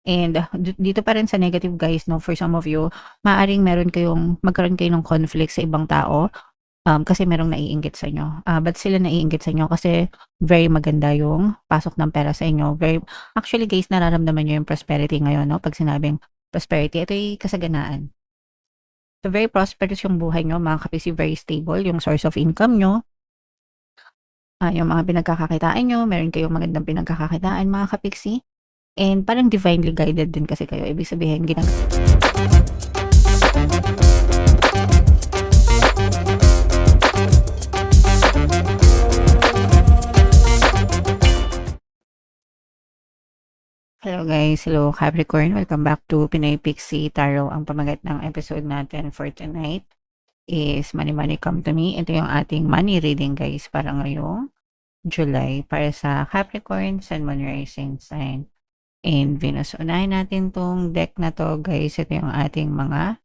And dito pa rin sa negative guys, no, for some of you, maaring magkaroon kayo ng conflict sa ibang tao, kasi merong naiinggit sa inyo. Ba't sila naiinggit sa inyo? Kasi very maganda yung pasok ng pera sa inyo. Actually guys, nararamdaman niyo yung prosperity ngayon, no? Pag sinabing prosperity, ito ay kasaganaan. So very prosperous yung buhay niyo, mga kapiksi, very stable yung source of income niyo. Yung mga pinagkakakitaan niyo, meron kayong magandang pinagkakakitaan, mga kapiksi. And parang divinely guided din kasi kayo. Ibig sabihin, Hello guys, hello Capricorn. Welcome back to Pinay Pixie Tarot. Ang pamagat ng episode natin for tonight is Money Money Come to Me. Ito yung ating money reading guys para ngayong July para sa Capricorn, Sun, Moon, Rising Sign, and Venus. Unahin natin tong deck na to guys. Ito yung ating mga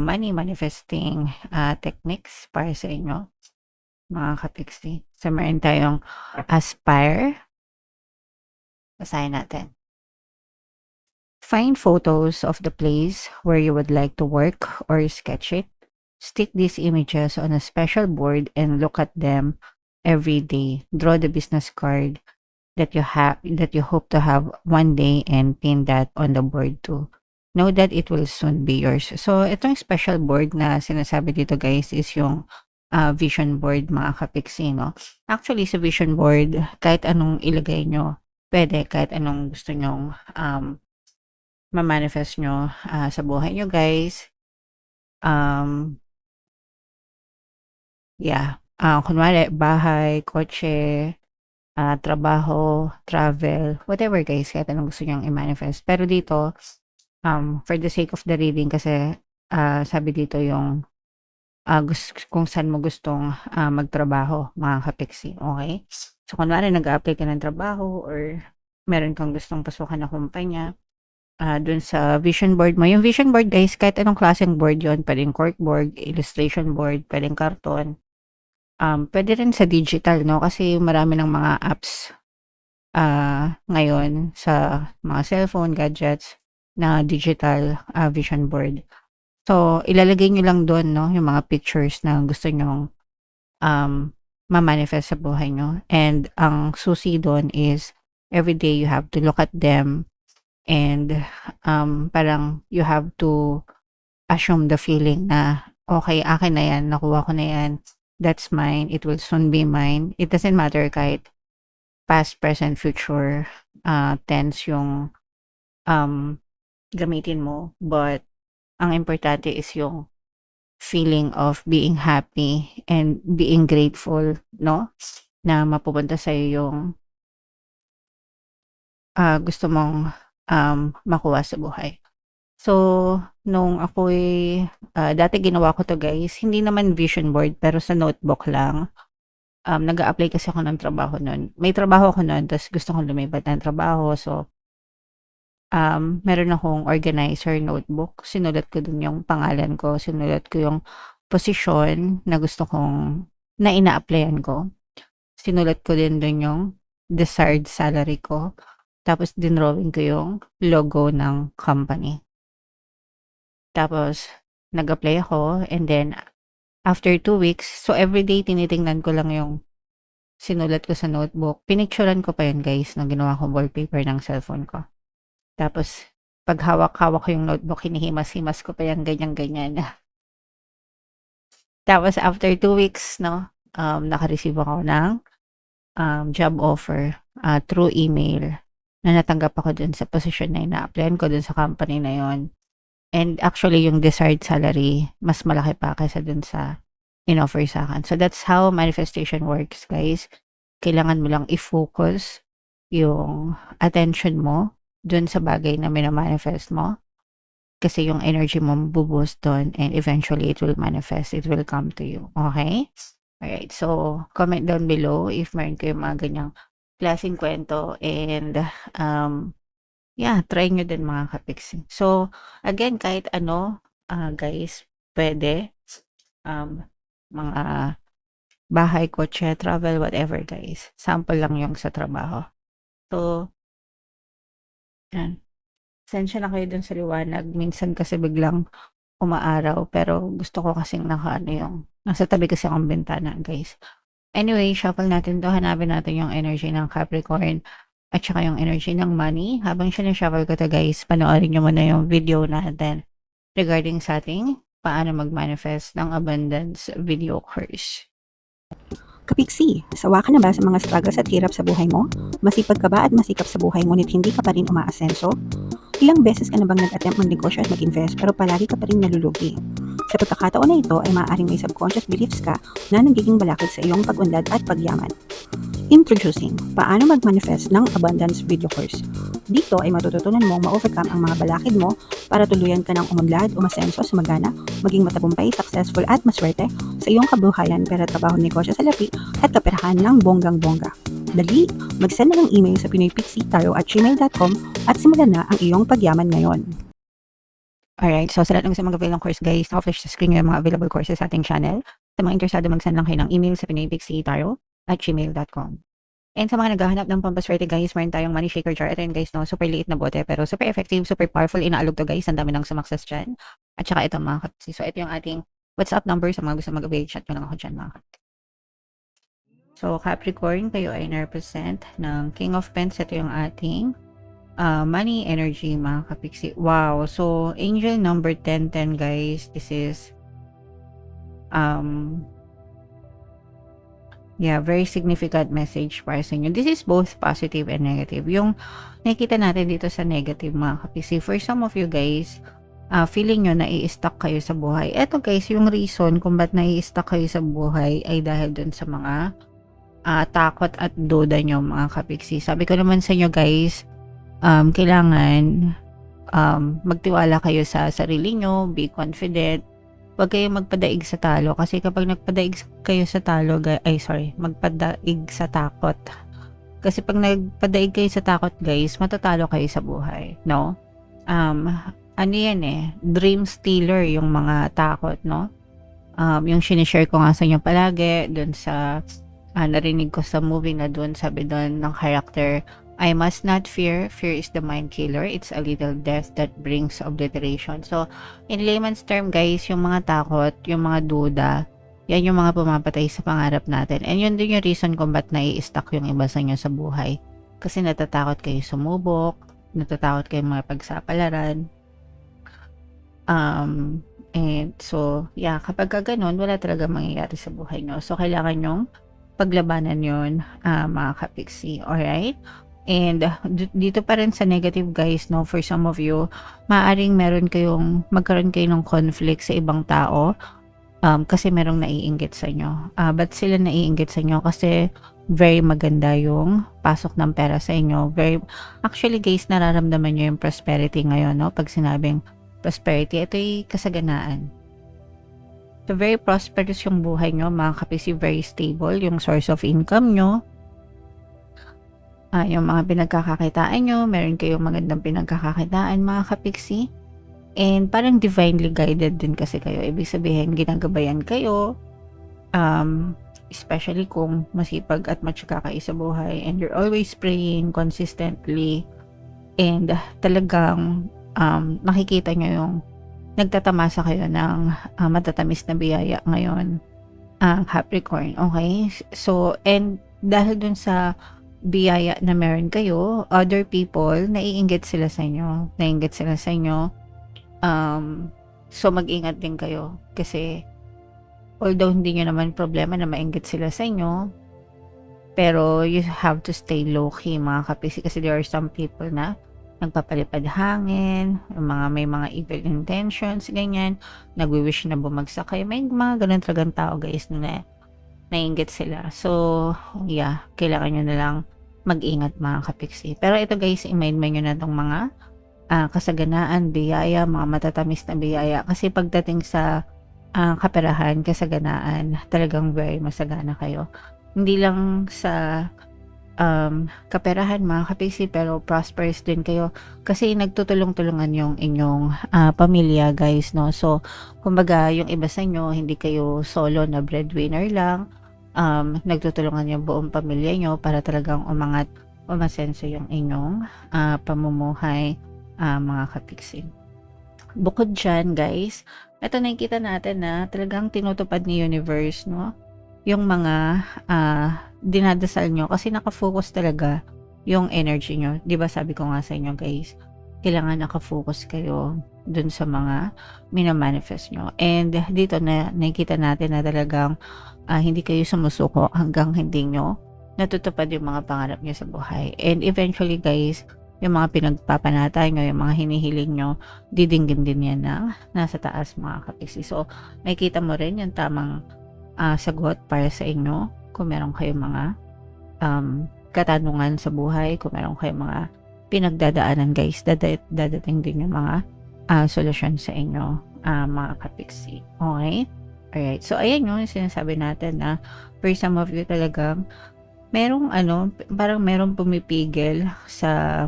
money manifesting techniques para sa inyo mga kapiksi. So meron tayong Aspire. Basahin natin. Find photos of the place where you would like to work or sketch it. Stick these images on a special board and look at them every day. Draw the business card that you hope to have one day and pin that on the board too. Know that it will soon be yours. So, itong special board na sinasabi dito guys is yung vision board mga kapiksi, no? Actually, sa vision board, kahit anong ilagay nyo, pwede kahit anong gusto nyong ma-manifest nyo sa buhay nyo guys. Kunwari bahay, kotse, trabaho, travel, whatever guys, kahit anong gusto nyong i-manifest. Pero dito, for the sake of the reading kasi sabi dito yung kung saan mo gustong magtrabaho mga kapiksi, okay? So kunwari nag-a-apply ka ng trabaho or meron kang gustong pasukan na kumpanya, dun sa vision board mo. Yung vision board guys, kahit anong klaseng board yon, pwedeng corkboard, illustration board, pwedeng karton. Pwede rin sa digital, no? Kasi marami ng mga apps ngayon sa mga cellphone, gadgets na digital vision board. So, ilalagay nyo lang doon, no? Yung mga pictures na gusto nyong ma-manifest sa buhay nyo. And ang susi doon is everyday you have to look at them and parang you have to assume the feeling na okay, akin na yan, nakuha ko na yan, that's mine, it will soon be mine. It doesn't matter kahit past, present, future tense yung gamitin mo, but ang importante is yung feeling of being happy and being grateful, no? Na mapupunta sa'yo yung gusto mong makuha sa buhay. So, nung ako'y dati ginawa ko 'to guys, hindi naman vision board pero sa notebook lang. Nag-a-apply kasi ako ng trabaho nun. May trabaho ako nun ta's gusto kong lumipat ng trabaho. So, meron akong organizer notebook. Sinulat ko dun yung pangalan ko, sinulat ko yung posisyon na ina-applyan ko. Sinulat ko din dun yung desired salary ko. Tapos dinrawing ko yung logo ng company. Tapos nag-apply ako and then after 2 weeks, so everyday tinitingnan ko lang yung sinulat ko sa notebook. Pinicturean ko pa yun guys nung ginawa kong wallpaper ng cellphone ko. Tapos pag hawak-hawak ko yung notebook, hinihimas-himas ko pa yung ganyan-ganyan. Tapos after 2 weeks, no, naka-receive ako ng job offer through email na natanggap ako dun sa position na ina-applyan ko dun sa company na yon. And actually, yung desired salary, mas malaki pa kaysa dun sa in-offer sa akin. So, that's how manifestation works, guys. Kailangan mo lang i-focus yung attention mo dun sa bagay na minamanifest mo. Kasi yung energy mo buboost dun and eventually it will manifest. It will come to you. Okay? Alright. So, comment down below if meron kayong mga ganyang klaseng kwento and try nyo din mga kapiksi. So, again, kahit ano, guys, pwede. Mga bahay, kotse, travel, whatever, guys. Sample lang yung sa trabaho. So, yan. Pasensya na kayo dun sa liwanag, minsan kasi biglang umaaraw, pero gusto ko kasing naka-ano yung nasa tabi kasi akong bintana, guys. Anyway, shuffle natin 'to, hanapin natin yung energy ng Capricorn at saka yung energy ng money. Habang sine-shuffle ko 'to, guys, panoorin niyo muna yung video natin regarding sa ating paano mag-manifest ng abundance video course. Kapiksi, sawa ka na ba sa mga struggles at hirap sa buhay mo? Masipag ka ba at masikap sa buhay ngunit hindi ka pa rin umaasenso? Ilang beses ka na bang nag-attempt mag-negosyo at mag-invest pero palagi ka pa rin nalulugi? Sa pagkakataon na ito ay maaaring may subconscious beliefs ka na nagiging balakid sa iyong pag-unlad at pagyaman. Introducing, paano mag-manifest ng abundance video course. Dito ay matututunan mong ma-overcome ang mga balakid mo para tuluyan ka ng umunlad, umasenso, sumagana, maging matagumpay, successful at maswerte sa iyong kabuhayan, pera, trabaho, negosyo, salapi at kaperahan ng bonggang-bongga. Dali, mag-send na ng email sa pinoypixie@gmail.com at simulan na ang iyong pagyaman ngayon. Alright, so sa lahat ng gusto mag-avail ng course, guys, naka-flash sa screen yung mga available courses sa ating channel. Sa mga interesado, mag-send lang kayo ng email sa pinoypixie@gmail.com. And sa mga naghahanap ng pampaswerte, guys, meron tayong money shaker jar. Ito yun, guys, no? Super liit na bote, pero super effective, super powerful. Inaalog to, guys. Ang dami ng sumakses dyan. At saka ito, mga kapsi. So, ito yung ating WhatsApp number sa mga gusto mag-avail. Chat ko lang ako dyan, mga kapsi. So, Capricorn, kayo ay na-represent ng King of Pents. Ito yung ating money energy, mga kapiksi. Wow. So, angel number 1010, guys. This is yeah, very significant message para sa inyo. This is both positive and negative. Yung nakikita natin dito sa negative, mga kapisi, for some of you guys, feeling nyo na i-stuck kayo sa buhay. Eto, guys, yung reason kung ba't na i-stuck kayo sa buhay ay dahil dun sa mga takot at duda nyo, mga kapiksi. Sabi ko naman sa inyo, guys, kailangan magtiwala kayo sa sarili nyo, be confident. Huwag kayong magpadaig sa talo kasi kapag nagpadaig kayo sa talo, magpadaig sa takot. Kasi pag nagpadaig kayo sa takot, guys, matatalo kayo sa buhay, no? Ano yan dream stealer yung mga takot, no? Yung sinishare ko nga sa inyo palagi, dun sa narinig ko sa movie na dun, sabi dun ng character, I must not fear. Fear is the mind killer. It's a little death that brings obliteration. So, in layman's term, guys, yung mga takot, yung mga duda, yan yung mga pumapatay sa pangarap natin. And yun din yung reason kung ba't nai-stuck yung iba sa inyo sa buhay. Kasi natatakot kayo sumubok, natatakot kayo mga pagsapalaran. And so, yeah, kapag ganun, wala talaga mangyayari sa buhay nyo. So, kailangan nyong paglabanan yun, mga kapiksi. Alright? And dito pa rin sa negative, guys, no, for some of you, maaring magkaroon kayo ng conflict sa ibang tao kasi merong naiinggit sa inyo. But sila naiinggit sa inyo kasi very maganda yung pasok ng pera sa inyo. Actually, guys, nararamdaman nyo yung prosperity ngayon, no? Pag sinabing prosperity, ito'y kasaganaan. So, very prosperous yung buhay nyo, mga kapisi, very stable yung source of income nyo. Yung mga pinagkakakitaan nyo, meron kayong magandang pinagkakakitaan, mga kapiksi. And parang divinely guided din kasi kayo. Ibig sabihin, ginagabayan kayo. Especially kung masipag at matyaga kayo sa buhay. And you're always praying consistently. And talagang nakikita nyo yung nagtatamasa kayo ng matatamis na biyaya ngayon. Capricorn, okay? So, and dahil dun sa biyaya na meron kayo, other people, naiinggit sila sa inyo. So, mag-ingat din kayo. Kasi, although hindi nyo naman problema na mainggit sila sa inyo, pero you have to stay low-key, mga kapisi. Kasi there are some people na nagpapalipad hangin, may mga evil intentions, ganyan. Nagwi-wish na bumagsak kayo. May mga ganun talagang tao, guys, na naiinggit sila. So, yeah, kailangan nyo na lang mag-ingat, mga kapiksi. Pero ito, guys, i-mind nyo na itong mga kasaganaan, biyaya, mga matatamis na biyaya. Kasi pagdating sa kaperahan, kasaganaan, talagang very masagana kayo. Hindi lang sa kaperahan, mga kapiksi, pero prosperous din kayo. Kasi nagtutulong-tulungan yung inyong pamilya, guys, no? So, kumbaga, yung iba sa inyo, hindi kayo solo na breadwinner lang. Nagtutulungan yung buong pamilya nyo para talagang umangat, umasenso yung inyong pamumuhay. mga kapiksi. Bukod dyan, guys, ito nakikita natin na talagang tinutupad ni universe, no? Yung mga dinadasal nyo kasi nakafocus talaga yung energy nyo. 'Di ba sabi ko nga sa inyo, guys, kailangan nakafocus kayo dun sa mga minamanifest nyo. And dito na nakikita natin na talagang hindi kayo sumusuko hanggang hindi nyo natutupad yung mga pangarap nyo sa buhay. And eventually, guys, yung mga pinagpapanatay nyo, yung mga hinihiling nyo, didinggin din yan na nasa taas, mga kapiksi. So, makikita mo rin yung tamang sagot para sa inyo kung meron kayong mga katanungan sa buhay, kung meron kayong mga pinagdadaanan, guys, dadating din yung mga solusyon sa inyo, mga kapiksi. Okay? Alright. So, ayan yung sinasabi natin na for some of you talagang merong parang merong pumipigil sa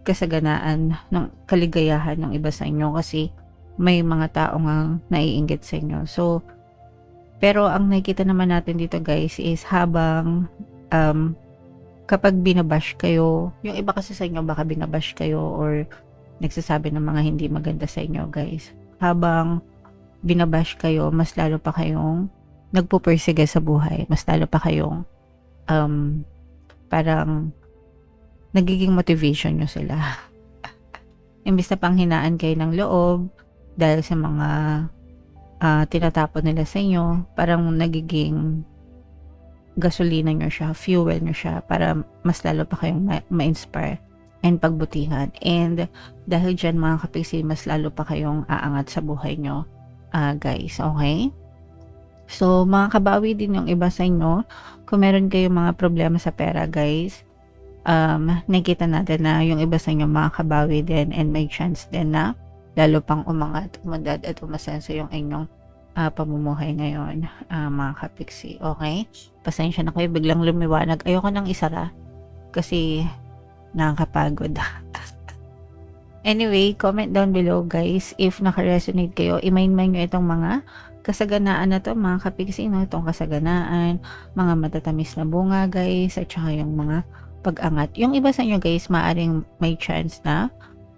kasaganaan ng kaligayahan ng iba sa inyo kasi may mga tao ngang naiinggit sa inyo. So, pero ang nakikita naman natin dito, guys, is habang kapag binabash kayo, yung iba kasi sa inyo baka binabash kayo or nagsasabi ng mga hindi maganda sa inyo, guys. Habang binabash kayo, mas lalo pa kayong nagpupursige sa buhay. Mas lalo pa kayong parang nagiging motivation nyo sila. Imbis na panghinaan kayo ng loob dahil sa mga tinatapon nila sa inyo, parang nagiging gasolina nyo siya, fuel nyo siya para mas lalo pa kayong ma-inspire and pagbutihan. And dahil dyan, mga kapiksi, mas lalo pa kayong aangat sa buhay nyo, guys. Okay? So, mga kabawi din yung iba sa inyo, kung meron kayong mga problema sa pera, guys, nakikita natin na yung iba sa inyo makakabawi din and may chance din na lalo pang umangat, umandad at umasenso yung inyong pamumuhay ngayon, mga kapiksi. Okay? Pasensya na kayo, biglang lumiwanag. Ayoko nang isara kasi nakakapagod. Anyway, comment down below, guys, if naka-resonate kayo. I-mind nyo itong mga kasaganaan na to, mga kapiksi, no? Itong kasaganaan, mga matatamis na bunga, guys, at saka yung mga pag-angat. Yung iba sa inyo, guys, maaring may chance na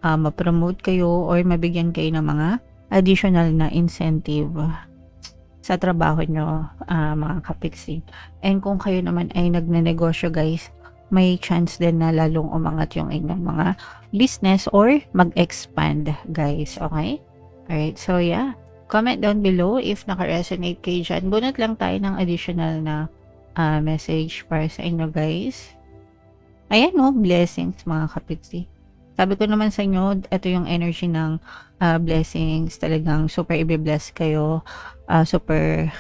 ma-promote kayo or mabigyan kayo ng mga additional na incentive sa trabaho nyo, mga kapiksi. And kung kayo naman ay nagnenegosyo, guys, may chance din na lalong umangat yung inyong mga business or mag-expand, guys. Okay? Alright, so yeah. Comment down below if naka-resonate kayo dyan. Bunot lang tayo ng additional na message para sa inyo, guys. Ayan, no, blessings, mga kapiksi. Sabi ko naman sa inyo, ito yung energy ng blessings. Talagang super i-bless kayo. Super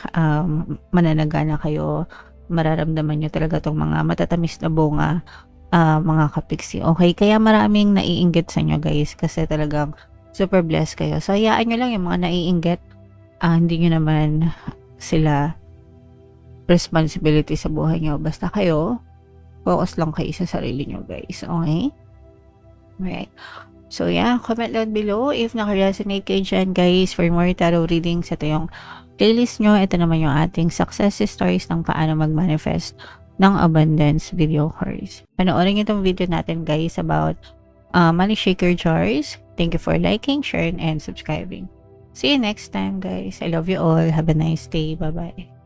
mananagana kayo. Mararamdaman nyo talaga itong mga matatamis na bunga, mga kapiksi. Okay, kaya maraming naiinggit sa inyo, guys, kasi talagang super blessed kayo. So, hayaan nyo lang yung mga naiinggit. Hindi nyo naman sila responsibility sa buhay nyo. Basta kayo, focus lang kayo sa sarili nyo, guys. Okay? Alright. So, yeah. Comment down below if naka-resonate kayo dyan, guys. For more tarot readings, ito yung playlist nyo. Ito naman yung ating success stories ng paano mag-manifest ng abundance video course. Panoorin nyo itong video natin, guys, about money shaker jars. Thank you for liking, sharing, and subscribing. See you next time, guys. I love you all. Have a nice day. Bye-bye.